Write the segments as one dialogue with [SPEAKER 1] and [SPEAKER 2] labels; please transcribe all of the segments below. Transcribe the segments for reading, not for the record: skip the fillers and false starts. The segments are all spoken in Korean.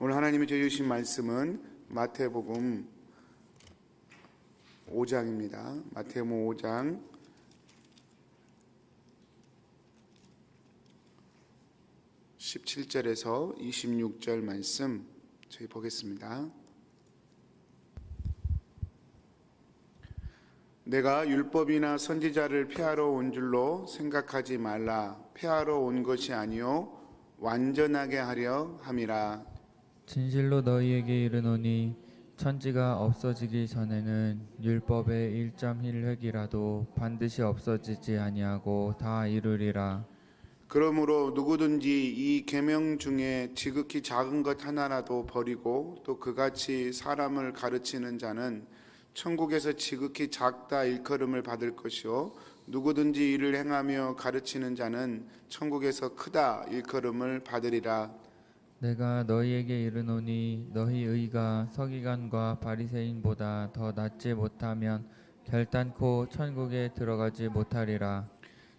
[SPEAKER 1] 오늘 하나님이 주신 말씀은 마태복음 5장입니다. 마태복음 5장 17절에서 26절 말씀 저희 보겠습니다. 내가 율법이나 선지자를 폐하러 온 줄로 생각하지 말라. 폐하러 온 것이 아니요 완전하게 하려 함이라.
[SPEAKER 2] 진실로 너희에게 이르노니 천지가 없어지기 전에는 율법의 1.1획이라도 반드시 없어지지 아니하고 다 이루리라.
[SPEAKER 1] 그러므로 누구든지 이 계명 중에 지극히 작은 것 하나라도 버리고 또 그같이 사람을 가르치는 자는 천국에서 지극히 작다 일컬음을 받을 것이요 누구든지 이를 행하며 가르치는 자는 천국에서 크다 일컬음을 받으리라.
[SPEAKER 2] 내가 너희에게 이르노니 너희 의가 서기관과 바리새인보다 더 낫지 못하면 결단코 천국에 들어가지 못하리라.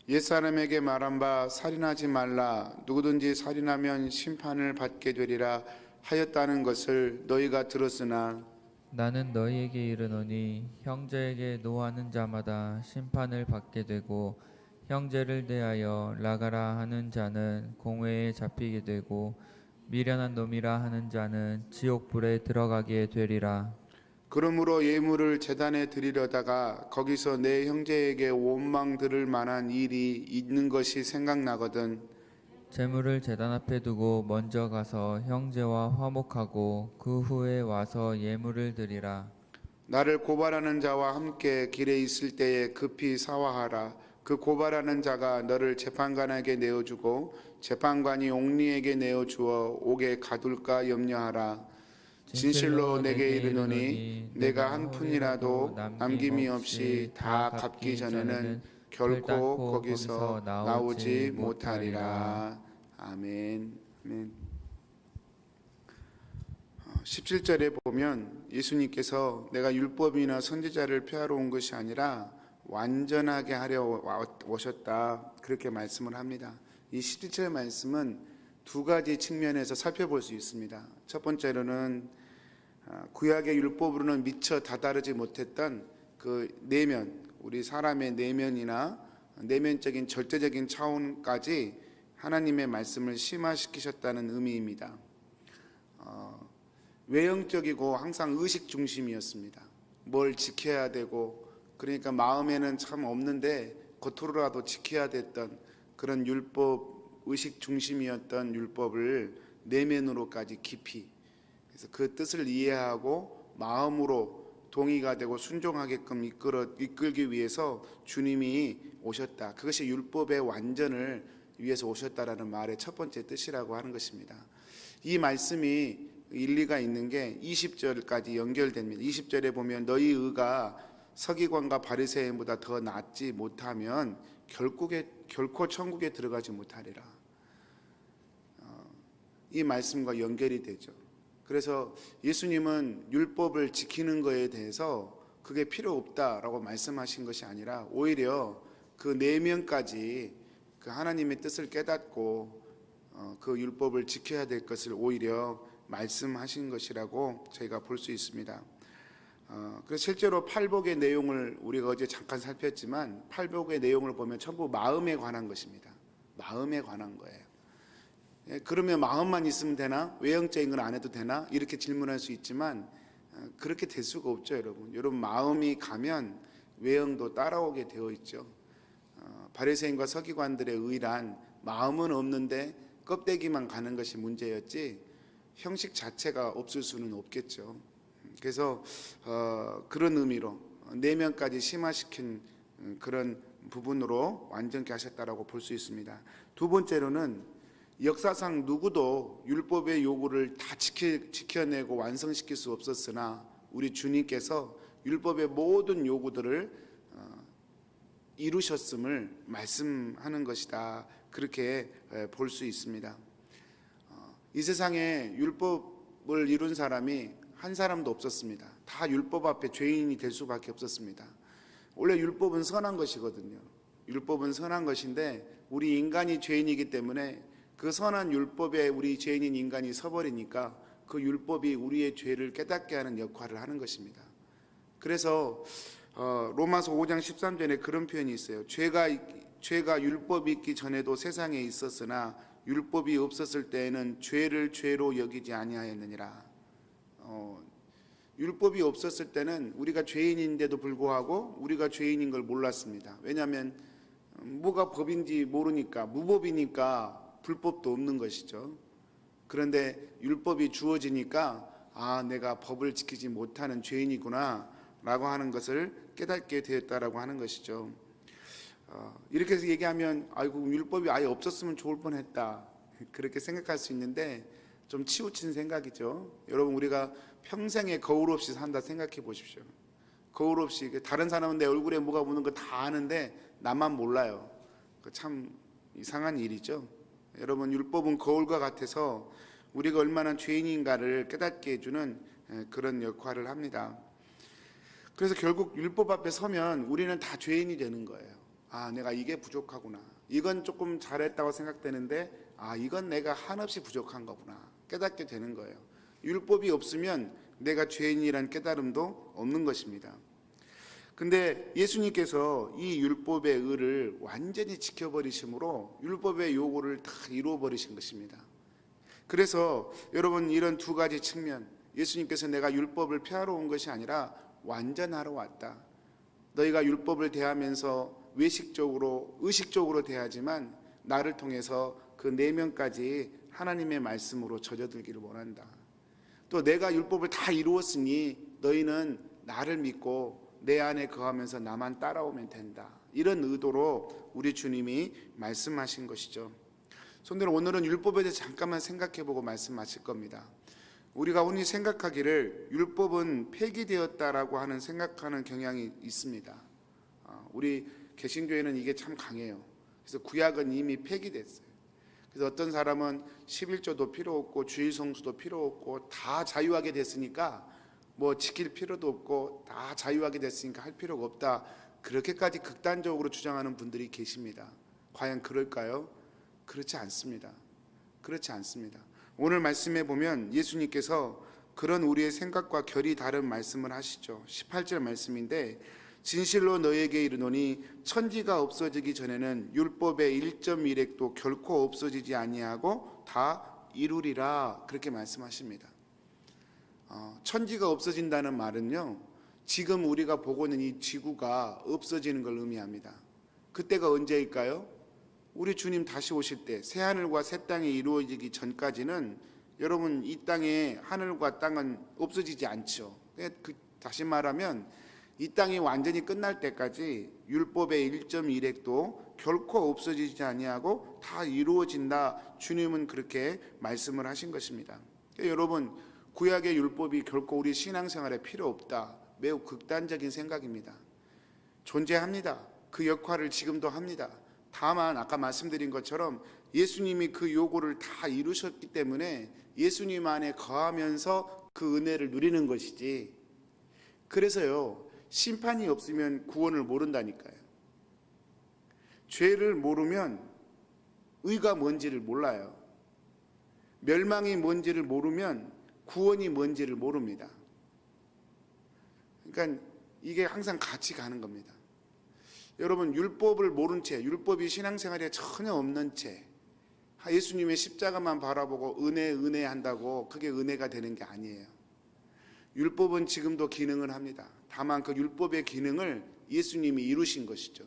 [SPEAKER 1] 옛사람에게 말한 바 살인하지 말라. 누구든지 살인하면 심판을 받게 되리라 하였다는 것을 너희가 들었으나
[SPEAKER 2] 나는 너희에게 이르노니 형제에게 노하는 자마다 심판을 받게 되고 형제를 대하여 나가라 하는 자는 공회에 잡히게 되고 미련한 놈이라 하는 자는 지옥불에 들어가게 되리라.
[SPEAKER 1] 그러므로 예물을 제단에 드리려다가 거기서 내 형제에게 원망 들을 만한 일이 있는 것이 생각나거든
[SPEAKER 2] 재물을 제단 앞에 두고 먼저 가서 형제와 화목하고 그 후에 와서 예물을 드리라.
[SPEAKER 1] 나를 고발하는 자와 함께 길에 있을 때에 급히 사화하라. 그 고발하는 자가 너를 재판관에게 내어주고 재판관이 옥리에게 내어주어 옥에 가둘까 염려하라. 진실로 내게 이르노니 내가 한 푼이라도 남김이 없이 다 갚기 전에는 결코 거기서 나오지 못하리라. 아멘. 아멘. 17절에 보면 예수님께서 내가 율법이나 선지자를 폐하러 온 것이 아니라 완전하게 하려 오셨다 그렇게 말씀을 합니다. 이 17절 말씀은 두 가지 측면에서 살펴볼 수 있습니다. 첫 번째로는 구약의 율법으로는 미처 다다르지 못했던 그 내면, 우리 사람의 내면이나 내면적인 절대적인 차원까지 하나님의 말씀을 심화시키셨다는 의미입니다. 외형적이고 항상 의식 중심이었습니다. 뭘 지켜야 되고 그러니까 마음에는 참 없는데 겉으로라도 지켜야 됐던 그런 율법, 의식 중심이었던 율법을 내면으로까지 깊이, 그래서 그 뜻을 이해하고 마음으로 동의가 되고 순종하게끔 이끌기 위해서 주님이 오셨다. 그것이 율법의 완전을 위해서 오셨다라는 말의 첫 번째 뜻이라고 하는 것입니다. 이 말씀이 일리가 있는 게 20절까지 연결됩니다. 20절에 보면 너희 의가 서기관과 바리새인보다 더 낫지 못하면 결코 천국에 들어가지 못하리라. 이 말씀과 연결이 되죠. 그래서 예수님은 율법을 지키는 것에 대해서 그게 필요 없다라고 말씀하신 것이 아니라 오히려 그 내면까지 그 하나님의 뜻을 깨닫고 그 율법을 지켜야 될 것을 오히려 말씀하신 것이라고 저희가 볼 수 있습니다. 그래서 실제로 팔복의 내용을 우리가 어제 잠깐 살폈지만 팔복의 내용을 보면 전부 마음에 관한 것입니다. 마음에 관한 거예요. 그러면 마음만 있으면 되나? 외형적인 건 안 해도 되나? 이렇게 질문할 수 있지만 그렇게 될 수가 없죠, 여러분. 여러분 마음이 가면 외형도 따라오게 되어 있죠. 바리새인과 서기관들의 의란 마음은 없는데 껍데기만 가는 것이 문제였지 형식 자체가 없을 수는 없겠죠. 그래서 그런 의미로 내면까지 심화시킨 그런 부분으로 완전케 하셨다라고 볼 수 있습니다. 두 번째로는 역사상 누구도 율법의 요구를 다 지켜내고 완성시킬 수 없었으나 우리 주님께서 율법의 모든 요구들을 이루셨음을 말씀하는 것이다. 그렇게 볼 수 있습니다. 이 세상에 율법을 이룬 사람이 한 사람도 없었습니다. 다 율법 앞에 죄인이 될 수밖에 없었습니다. 원래 율법은 선한 것이거든요. 율법은 선한 것인데 우리 인간이 죄인이기 때문에 그 선한 율법에 우리 죄인인 인간이 서버리니까 그 율법이 우리의 죄를 깨닫게 하는 역할을 하는 것입니다. 그래서 로마서 5장 13절에 그런 표현이 있어요. 죄가 율법이 있기 전에도 세상에 있었으나 율법이 없었을 때에는 죄를 죄로 여기지 아니하였느니라. 율법이 없었을 때는 우리가 죄인인데도 불구하고 우리가 죄인인 걸 몰랐습니다. 왜냐하면 뭐가 법인지 모르니까, 무법이니까 불법도 없는 것이죠. 그런데 율법이 주어지니까 내가 법을 지키지 못하는 죄인이구나 라고 하는 것을 깨닫게 되었다라고 하는 것이죠. 이렇게 해서 얘기하면 아이고 율법이 아예 없었으면 좋을 뻔했다 그렇게 생각할 수 있는데 좀 치우친 생각이죠. 여러분, 우리가 평생에 거울 없이 산다 생각해 보십시오. 거울 없이 다른 사람은 내 얼굴에 뭐가 묻는 거 다 아는데 나만 몰라요. 참 이상한 일이죠. 여러분, 율법은 거울과 같아서 우리가 얼마나 죄인인가를 깨닫게 해주는 그런 역할을 합니다. 그래서 결국 율법 앞에 서면 우리는 다 죄인이 되는 거예요. 내가 이게 부족하구나. 이건 조금 잘했다고 생각되는데 이건 내가 한없이 부족한 거구나. 깨닫게 되는 거예요. 율법이 없으면 내가 죄인이란 깨달음도 없는 것입니다. 근데 예수님께서 이 율법의 의를 완전히 지켜버리심으로 율법의 요구를 다 이루어버리신 것입니다. 그래서 여러분, 이런 두 가지 측면, 예수님께서 내가 율법을 폐하러 온 것이 아니라 완전하러 왔다. 너희가 율법을 대하면서 외식적으로 의식적으로 대하지만 나를 통해서 그 내면까지 하나님의 말씀으로 젖어들기를 원한다. 또 내가 율법을 다 이루었으니 너희는 나를 믿고 내 안에 거하면서 나만 따라오면 된다. 이런 의도로 우리 주님이 말씀하신 것이죠. 손들어 오늘은 율법에 대해서 잠깐만 생각해보고 말씀하실 겁니다. 우리가 흔히 생각하기를 율법은 폐기되었다라고 하는 생각하는 경향이 있습니다. 우리 개신교회는 이게 참 강해요. 그래서 구약은 이미 폐기됐어요. 그래서 어떤 사람은 11조도 필요 없고 주일 성수도 필요 없고 다 자유하게 됐으니까 뭐 지킬 필요도 없고 다 자유하게 됐으니까 할 필요가 없다. 그렇게까지 극단적으로 주장하는 분들이 계십니다. 과연 그럴까요? 그렇지 않습니다. 그렇지 않습니다. 오늘 말씀에 보면 예수님께서 그런 우리의 생각과 결이 다른 말씀을 하시죠. 18절 말씀인데 진실로 너희에게 이르노니 천지가 없어지기 전에는 율법의 1.1획도 결코 없어지지 아니하고 다 이루리라 그렇게 말씀하십니다. 천지가 없어진다는 말은요, 지금 우리가 보고 있는 이 지구가 없어지는 걸 의미합니다. 그때가 언제일까요? 우리 주님 다시 오실 때 새하늘과 새 땅이 이루어지기 전까지는 여러분 이 땅에 하늘과 땅은 없어지지 않죠. 다시 말하면 이 땅이 완전히 끝날 때까지 율법의 1.1획도 결코 없어지지 아니하고 다 이루어진다. 주님은 그렇게 말씀을 하신 것입니다. 여러분, 구약의 율법이 결코 우리 신앙생활에 필요 없다. 매우 극단적인 생각입니다. 존재합니다. 그 역할을 지금도 합니다. 다만 아까 말씀드린 것처럼 예수님이 그 요구를 다 이루셨기 때문에 예수님 안에 거하면서 그 은혜를 누리는 것이지, 그래서요 심판이 없으면 구원을 모른다니까요. 죄를 모르면 의가 뭔지를 몰라요. 멸망이 뭔지를 모르면 구원이 뭔지를 모릅니다. 그러니까 이게 항상 같이 가는 겁니다. 여러분, 율법을 모른 채, 율법이 신앙생활에 전혀 없는 채 예수님의 십자가만 바라보고 은혜 한다고 그게 은혜가 되는 게 아니에요. 율법은 지금도 기능을 합니다. 다만 그 율법의 기능을 예수님이 이루신 것이죠.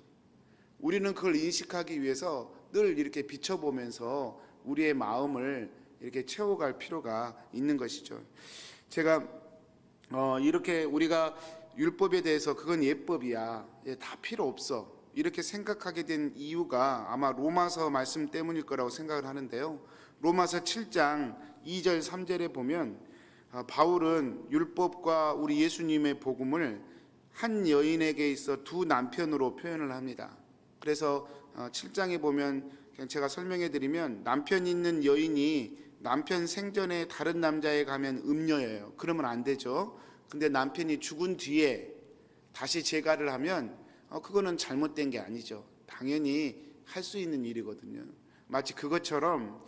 [SPEAKER 1] 우리는 그걸 인식하기 위해서 늘 이렇게 비춰보면서 우리의 마음을 이렇게 채워갈 필요가 있는 것이죠. 제가 이렇게 우리가 율법에 대해서 그건 예법이야, 다 필요 없어 이렇게 생각하게 된 이유가 아마 로마서 말씀 때문일 거라고 생각을 하는데요. 로마서 7장 2절 3절에 보면 바울은 율법과 우리 예수님의 복음을 한 여인에게 있어 두 남편으로 표현을 합니다. 그래서 7장에 보면 그냥 제가 설명해 드리면 남편 있는 여인이 남편 생전에 다른 남자에 가면 음녀예요. 그러면 안 되죠. 근데 남편이 죽은 뒤에 다시 재가를 하면 그거는 잘못된 게 아니죠. 당연히 할 수 있는 일이거든요. 마치 그것처럼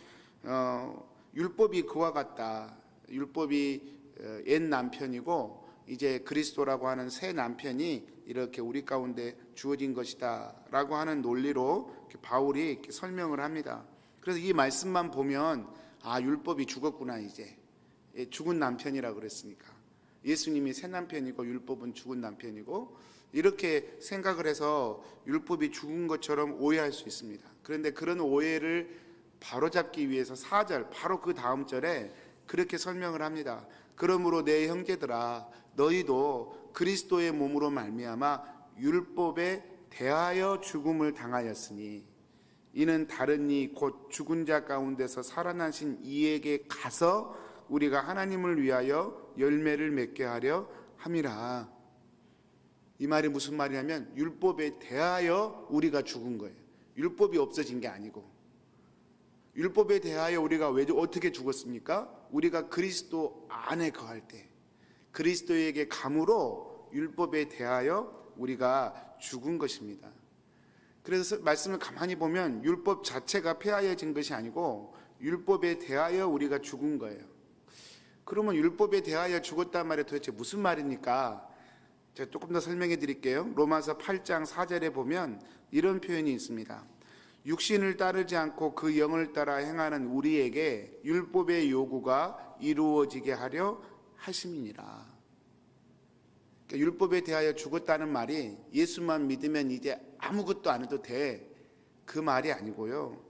[SPEAKER 1] 율법이 그와 같다. 율법이 옛 남편이고 이제 그리스도라고 하는 새 남편이 이렇게 우리 가운데 주어진 것이다라고 하는 논리로 바울이 이렇게 설명을 합니다. 그래서 이 말씀만 보면 율법이 죽었구나. 이제 죽은 남편이라 그랬으니까 예수님이 새 남편이고 율법은 죽은 남편이고 이렇게 생각을 해서 율법이 죽은 것처럼 오해할 수 있습니다. 그런데 그런 오해를 바로잡기 위해서 4절 바로 그 다음 절에 그렇게 설명을 합니다. 그러므로 내 형제들아 너희도 그리스도의 몸으로 말미암아 율법에 대하여 죽음을 당하였으니 이는 다른 이 곧 죽은 자 가운데서 살아나신 이에게 가서 우리가 하나님을 위하여 열매를 맺게 하려 함이라. 이 말이 무슨 말이냐면 율법에 대하여 우리가 죽은 거예요. 율법이 없어진 게 아니고 율법에 대하여 우리가 왜 어떻게 죽었습니까? 우리가 그리스도 안에 거할 때 그리스도에게 감으로 율법에 대하여 우리가 죽은 것입니다. 그래서 말씀을 가만히 보면 율법 자체가 폐하여진 것이 아니고 율법에 대하여 우리가 죽은 거예요. 그러면 율법에 대하여 죽었단 말이 도대체 무슨 말입니까? 제가 조금 더 설명해 드릴게요. 로마서 8장 4절에 보면 이런 표현이 있습니다. 육신을 따르지 않고 그 영을 따라 행하는 우리에게 율법의 요구가 이루어지게 하려 하심이니라. 그러니까 율법에 대하여 죽었다는 말이 예수만 믿으면 이제 아무것도 안 해도 돼, 그 말이 아니고요.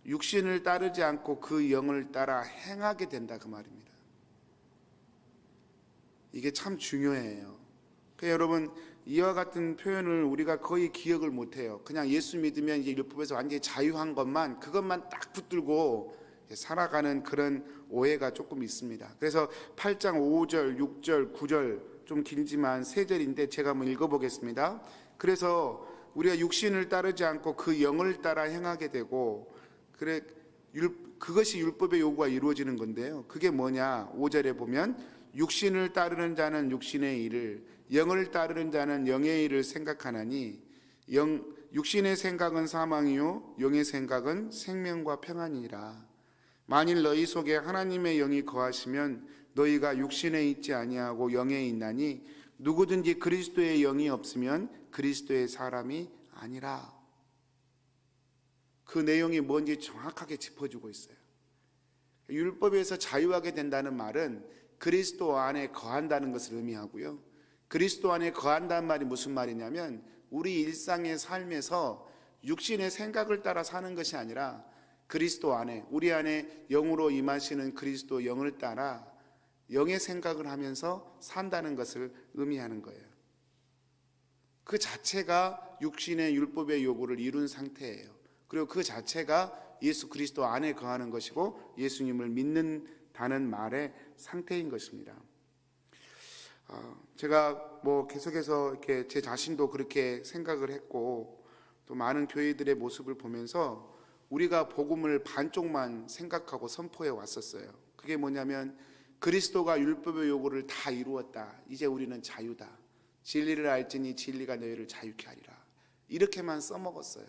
[SPEAKER 1] 육신을 따르지 않고 그 영을 따라 행하게 된다, 그 말입니다. 이게 참 중요해요. 그러니까 여러분 이와 같은 표현을 우리가 거의 기억을 못해요. 그냥 예수 믿으면 이제 율법에서 완전히 자유한 것만 그것만 딱 붙들고 살아가는 그런 오해가 조금 있습니다. 그래서 8장 5절, 6절, 9절 좀 길지만 3절인데 제가 한번 읽어보겠습니다. 그래서 우리가 육신을 따르지 않고 그 영을 따라 행하게 되고 그것이 율법의 요구가 이루어지는 건데요. 그게 뭐냐? 5절에 보면 육신을 따르는 자는 육신의 일을 영을 따르는 자는 영의 일을 생각하나니 육신의 생각은 사망이요 영의 생각은 생명과 평안이니라. 만일 너희 속에 하나님의 영이 거하시면 너희가 육신에 있지 아니하고 영에 있나니 누구든지 그리스도의 영이 없으면 그리스도의 사람이 아니라. 그 내용이 뭔지 정확하게 짚어주고 있어요. 율법에서 자유하게 된다는 말은 그리스도 안에 거한다는 것을 의미하고요. 그리스도 안에 거한다는 말이 무슨 말이냐면 우리 일상의 삶에서 육신의 생각을 따라 사는 것이 아니라 그리스도 안에, 우리 안에 영으로 임하시는 그리스도 영을 따라 영의 생각을 하면서 산다는 것을 의미하는 거예요. 그 자체가 육신의 율법의 요구를 이룬 상태예요. 그리고 그 자체가 예수 그리스도 안에 거하는 것이고 예수님을 믿는다는 말의 상태인 것입니다. 제가 계속해서 이렇게 제 자신도 그렇게 생각을 했고 또 많은 교회들의 모습을 보면서 우리가 복음을 반쪽만 생각하고 선포해 왔었어요. 그게 뭐냐면 그리스도가 율법의 요구를 다 이루었다. 이제 우리는 자유다. 진리를 알지니 진리가 너희를 자유케 하리라. 이렇게만 써먹었어요.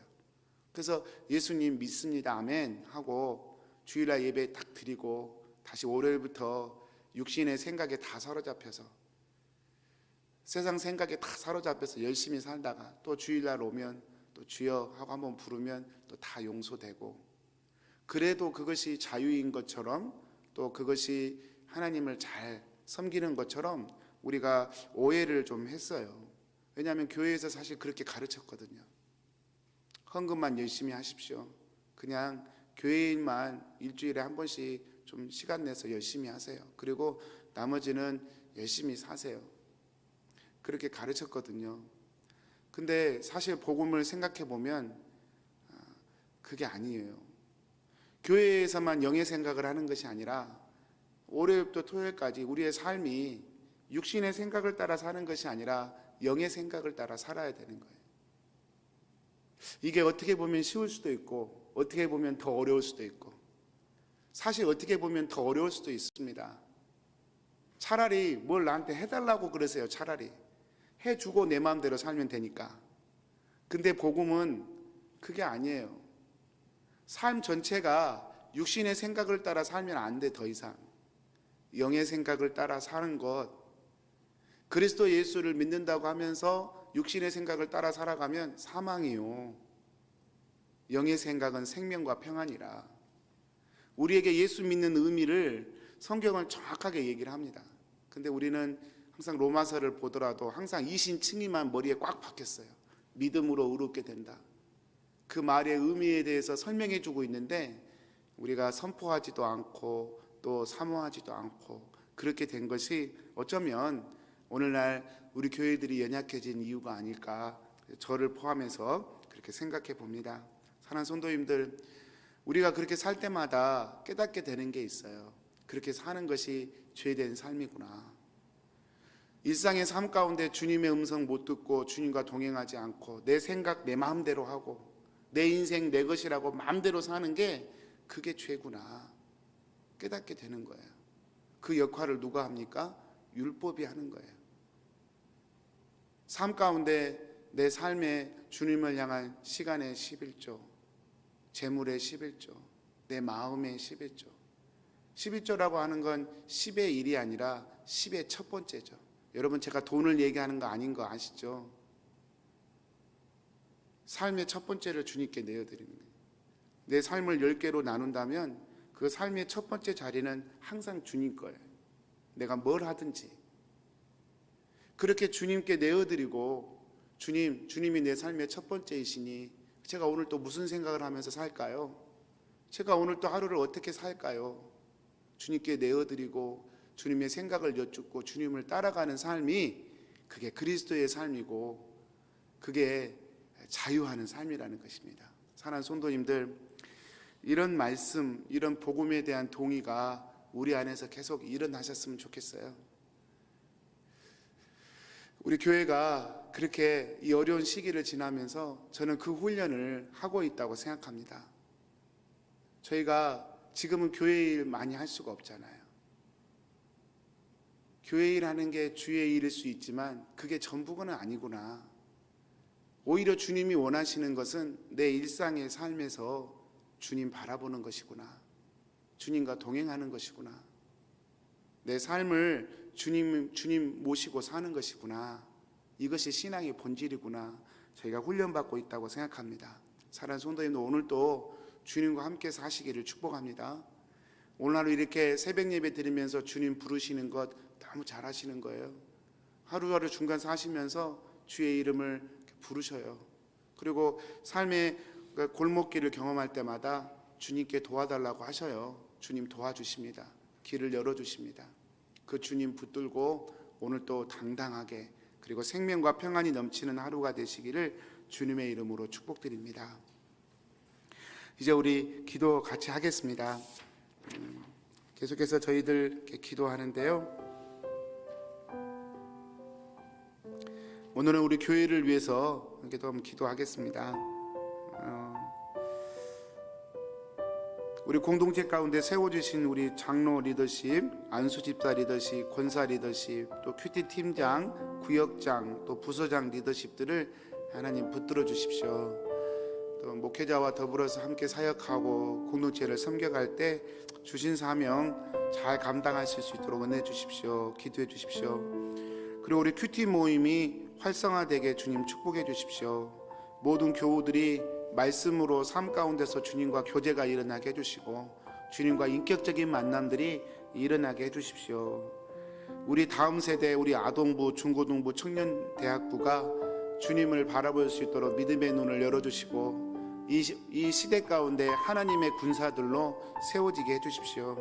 [SPEAKER 1] 그래서 예수님 믿습니다. 아멘 하고 주일날 예배 딱 드리고 다시 월요일부터 육신의 생각에 다 사로잡혀서 세상 생각에 다 사로잡혀서 열심히 살다가 또 주일날 오면 또 주여 하고 한번 부르면 또 다 용서되고 그래도 그것이 자유인 것처럼 또 그것이 하나님을 잘 섬기는 것처럼 우리가 오해를 좀 했어요. 왜냐하면 교회에서 사실 그렇게 가르쳤거든요. 헌금만 열심히 하십시오. 그냥 교회인만 일주일에 한 번씩 좀 시간 내서 열심히 하세요. 그리고 나머지는 열심히 사세요. 그렇게 가르쳤거든요. 근데 사실 복음을 생각해 보면 그게 아니에요. 교회에서만 영의 생각을 하는 것이 아니라 월요일부터 토요일까지 우리의 삶이 육신의 생각을 따라 사는 것이 아니라 영의 생각을 따라 살아야 되는 거예요. 이게 어떻게 보면 쉬울 수도 있고 어떻게 보면 더 어려울 수도 있고 사실 어떻게 보면 더 어려울 수도 있습니다. 차라리 뭘 나한테 해달라고 그러세요. 차라리 해주고 내 마음대로 살면 되니까. 근데 복음은 그게 아니에요. 삶 전체가 육신의 생각을 따라 살면 안 돼. 더 이상 영의 생각을 따라 사는 것, 그리스도 예수를 믿는다고 하면서 육신의 생각을 따라 살아가면 사망이요, 영의 생각은 생명과 평안이라. 우리에게 예수 믿는 의미를 성경은 정확하게 얘기를 합니다. 근데 우리는 항상 로마서를 보더라도 항상 이신칭의만 머리에 꽉 박혔어요. 믿음으로 의롭게 된다. 그 말의 의미에 대해서 설명해 주고 있는데 우리가 선포하지도 않고 또 사모하지도 않고 그렇게 된 것이 어쩌면 오늘날 우리 교회들이 연약해진 이유가 아닐까, 저를 포함해서 그렇게 생각해 봅니다. 사랑하는 성도님들, 우리가 그렇게 살 때마다 깨닫게 되는 게 있어요. 그렇게 사는 것이 죄된 삶이구나. 일상의 삶 가운데 주님의 음성 못 듣고 주님과 동행하지 않고 내 생각 내 마음대로 하고 내 인생 내 것이라고 마음대로 사는 게 그게 죄구나 깨닫게 되는 거예요. 그 역할을 누가 합니까? 율법이 하는 거예요. 삶 가운데 내 삶에 주님을 향한 시간의 11조, 재물의 11조, 내 마음의 11조. 11조라고 하는 건 10의 1이 아니라 10의 첫 번째죠. 여러분, 제가 돈을 얘기하는 거 아닌 거 아시죠? 삶의 첫 번째를 주님께 내어드리는 거예요. 내 삶을 10개로 나눈다면 그 삶의 첫 번째 자리는 항상 주님 거예요. 내가 뭘 하든지 그렇게 주님께 내어드리고, 주님이 내 삶의 첫 번째이시니 제가 오늘 또 무슨 생각을 하면서 살까요? 제가 오늘 또 하루를 어떻게 살까요? 주님께 내어드리고 주님의 생각을 여쭙고 주님을 따라가는 삶이, 그게 그리스도의 삶이고 그게 자유하는 삶이라는 것입니다. 사랑하는 성도님들, 이런 말씀, 이런 복음에 대한 동의가 우리 안에서 계속 일어나셨으면 좋겠어요. 우리 교회가 그렇게 이 어려운 시기를 지나면서 저는 그 훈련을 하고 있다고 생각합니다. 저희가 지금은 교회 일 많이 할 수가 없잖아요. 교회 일하는 게 주의 일일 수 있지만 그게 전부는 아니구나. 오히려 주님이 원하시는 것은 내 일상의 삶에서 주님 바라보는 것이구나. 주님과 동행하는 것이구나. 내 삶을 주님 모시고 사는 것이구나. 이것이 신앙의 본질이구나. 저희가 훈련받고 있다고 생각합니다. 사랑하는 성도님들, 오늘도 주님과 함께 사시기를 축복합니다. 오늘 하루 이렇게 새벽 예배 드리면서 주님 부르시는 것 너무 잘하시는 거예요. 하루하루 중간 사시면서 주의 이름을 부르셔요. 그리고 삶의 골목길을 경험할 때마다 주님께 도와달라고 하셔요. 주님 도와주십니다. 길을 열어주십니다. 그 주님 붙들고 오늘 또 당당하게, 그리고 생명과 평안이 넘치는 하루가 되시기를 주님의 이름으로 축복드립니다. 이제 우리 기도 같이 하겠습니다. 계속해서 저희들 기도하는데요, 오늘은 우리 교회를 위해서 한번 기도하겠습니다. 우리 공동체 가운데 세워주신 우리 장로 리더십, 안수 집사 리더십, 권사 리더십, 또 큐티 팀장, 구역장, 또 부서장 리더십들을 하나님 붙들어 주십시오. 또 목회자와 더불어서 함께 사역하고 공동체를 섬겨갈 때 주신 사명 잘 감당하실 수 있도록 은혜 주십시오. 기도해 주십시오. 그리고 우리 큐티 모임이 활성화되게 주님 축복해 주십시오. 모든 교우들이 말씀으로 삶 가운데서 주님과 교제가 일어나게 해주시고 주님과 인격적인 만남들이 일어나게 해주십시오. 우리 다음 세대, 우리 아동부, 중고등부, 청년대학부가 주님을 바라볼 수 있도록 믿음의 눈을 열어주시고 이 시대 가운데 하나님의 군사들로 세워지게 해주십시오.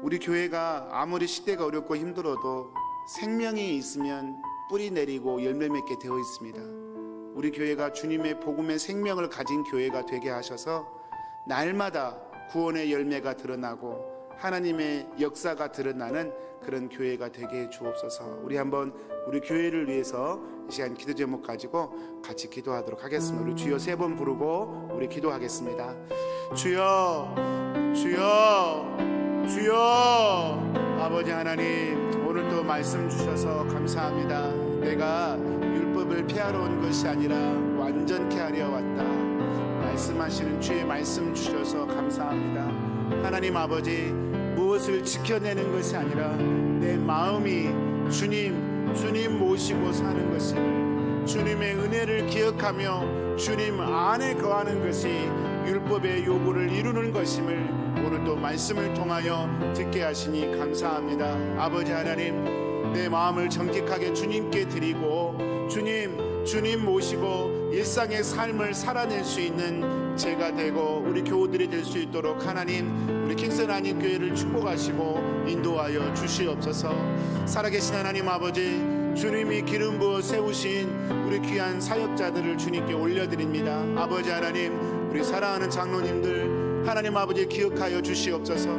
[SPEAKER 1] 우리 교회가 아무리 시대가 어렵고 힘들어도 생명이 있으면 뿌리 내리고 열매 맺게 되어 있습니다. 우리 교회가 주님의 복음의 생명을 가진 교회가 되게 하셔서 날마다 구원의 열매가 드러나고 하나님의 역사가 드러나는 그런 교회가 되게 해 주옵소서. 우리 한번 우리 교회를 위해서 이 시간 기도 제목 가지고 같이 기도하도록 하겠습니다. 우리 주여 3번 부르고 우리 기도하겠습니다. 주여, 주여, 주여. 아버지 하나님, 오늘도 말씀 주셔서 감사합니다. 내가 율법을 피하러 온 것이 아니라 완전케 하려 왔다. 말씀하시는 주의 말씀 주셔서 감사합니다. 하나님 아버지, 무엇을 지켜내는 것이 아니라 내 마음이 주님 모시고 사는 것임을, 주님의 은혜를 기억하며 주님 안에 거하는 것이 율법의 요구를 이루는 것임을 오늘도 말씀을 통하여 듣게 하시니 감사합니다. 아버지 하나님, 내 마음을 정직하게 주님께 드리고 주님 모시고 일상의 삶을 살아낼 수 있는 제가 되고 우리 교우들이 될 수 있도록 하나님, 우리 킹슨 한인 교회를 축복하시고 인도하여 주시옵소서. 살아계신 하나님 아버지, 주님이 기름 부어 세우신 우리 귀한 사역자들을 주님께 올려드립니다. 아버지 하나님, 우리 사랑하는 장로님들 하나님 아버지 기억하여 주시옵소서.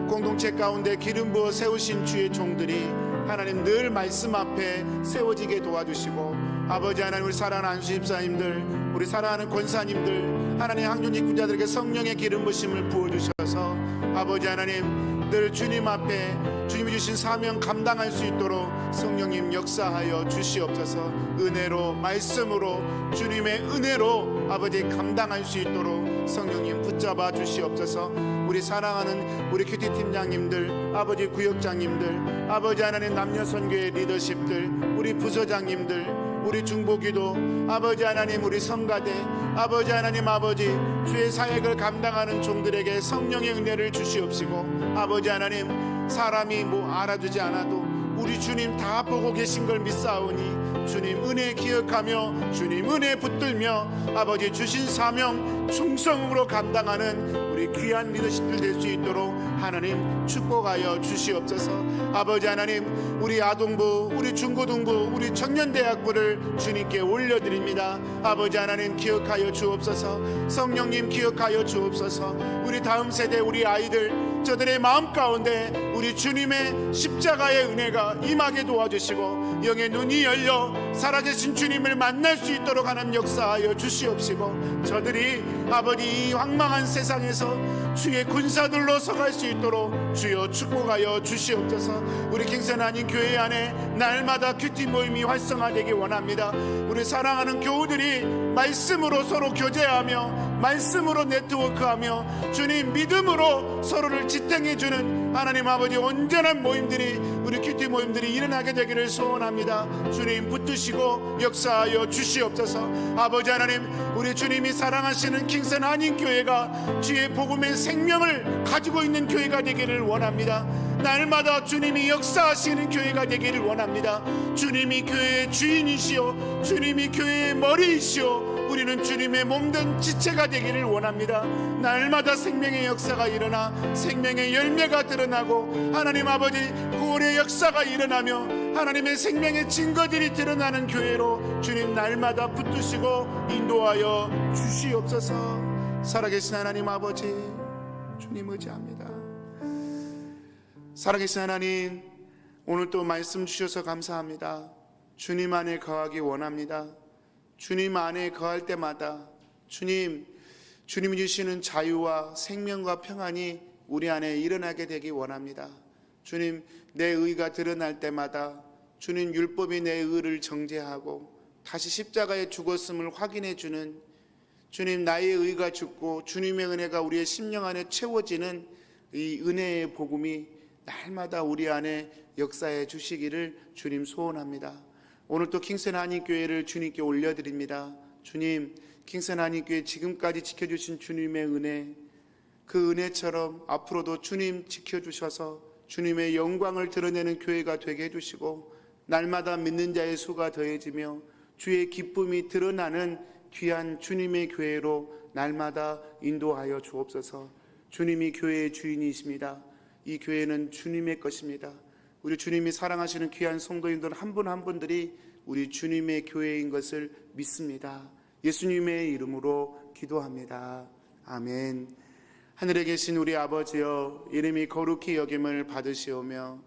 [SPEAKER 1] 공동체 가운데 기름 부어 세우신 주의 종들이 하나님 늘 말씀 앞에 세워지게 도와주시고, 아버지 하나님, 우리 사랑하는 안수집사님들, 우리 사랑하는 권사님들, 하나님 항존직분자들에게 성령의 기름 부심을 부어주셔서 아버지 하나님 늘 주님 앞에 주님이 주신 사명 감당할 수 있도록 성령님 역사하여 주시옵소서. 은혜로, 말씀으로, 주님의 은혜로 아버지 감당할 수 있도록 성령님 붙잡아 주시옵소서. 우리 사랑하는 우리 큐티 팀장님들, 아버지 구역장님들, 아버지 하나님 남녀 선교의 리더십들, 우리 부서장님들, 우리 중보기도, 아버지 하나님 우리 성가대, 아버지 하나님 아버지 주의 사역을 감당하는 종들에게 성령의 은혜를 주시옵시고, 아버지 하나님 사람이 알아주지 않아도 우리 주님 다 보고 계신 걸 믿사오니 주님 은혜 기억하며 주님 은혜 붙들며 아버지 주신 사명 충성으로 감당하는 우리 귀한 리더십들 될 수 있도록 하나님 축복하여 주시옵소서. 아버지 하나님, 우리 아동부, 우리 중고등부, 우리 청년대학부를 주님께 올려드립니다. 아버지 하나님 기억하여 주옵소서. 성령님 기억하여 주옵소서. 우리 다음 세대 우리 아이들, 저들의 마음 가운데 우리 주님의 십자가의 은혜가 임하게 도와주시고 영의 눈이 열려 살아계신 주님을 만날 수 있도록 하나님 역사하여 주시옵시고, 저들이 아버지 이 황망한 세상에서 주의 군사들로 서갈 수 있도록 주여 축복하여 주시옵소서. 우리 킹슨 한인 교회 안에 날마다 큐티 모임이 활성화되기 원합니다. 우리 사랑하는 교우들이 말씀으로 서로 교제하며 말씀으로 네트워크하며 주님 믿음으로 서로를 지탱해주는 하나님 아버지 온전한 모임들이, 우리 큐티 모임들이 일어나게 되기를 소원합니다. 주님 붙드시고 역사하여 주시옵소서. 아버지 하나님, 우리 주님이 사랑하시는 킹슨 한인 교회가 주의 복음의 생명을 가지고 있는 교회가 되기를 원합니다. 날마다 주님이 역사하시는 교회가 되기를 원합니다. 주님이 교회의 주인이시오, 주님이 교회의 머리이시오, 우리는 주님의 몸된 지체가 되기를 원합니다. 날마다 생명의 역사가 일어나 생명의 열매가 드러나고 하나님 아버지 구원의 역사가 일어나며 하나님의 생명의 증거들이 드러나는 교회로 주님 날마다 붙드시고 인도하여 주시옵소서. 살아계신 하나님 아버지, 주님 의지합니다. 살아계신 하나님, 오늘 또 말씀 주셔서 감사합니다. 주님 안에 거하기 원합니다. 주님 안에 거할 때마다 주님이 주시는 자유와 생명과 평안이 우리 안에 일어나게 되기 원합니다. 주님, 내 의가 드러날 때마다 주님 율법이 내 의를 정죄하고 다시 십자가에 죽었음을 확인해 주는, 주님 나의 의가 죽고 주님의 은혜가 우리의 심령 안에 채워지는 이 은혜의 복음이 날마다 우리 안에 역사해 주시기를 주님 소원합니다. 오늘 또 킹슨 한인 교회를 주님께 올려드립니다. 주님, 킹슨 한인 교회 지금까지 지켜주신 주님의 은혜, 그 은혜처럼 앞으로도 주님 지켜주셔서 주님의 영광을 드러내는 교회가 되게 해주시고, 날마다 믿는 자의 수가 더해지며 주의 기쁨이 드러나는 귀한 주님의 교회로 날마다 인도하여 주옵소서. 주님이 교회의 주인이십니다. 이 교회는 주님의 것입니다. 우리 주님이 사랑하시는 귀한 성도님들 한 분 한 분들이 우리 주님의 교회인 것을 믿습니다. 예수님의 이름으로 기도합니다. 아멘. 하늘에 계신 우리 아버지여, 이름이 거룩히 여김을 받으시오며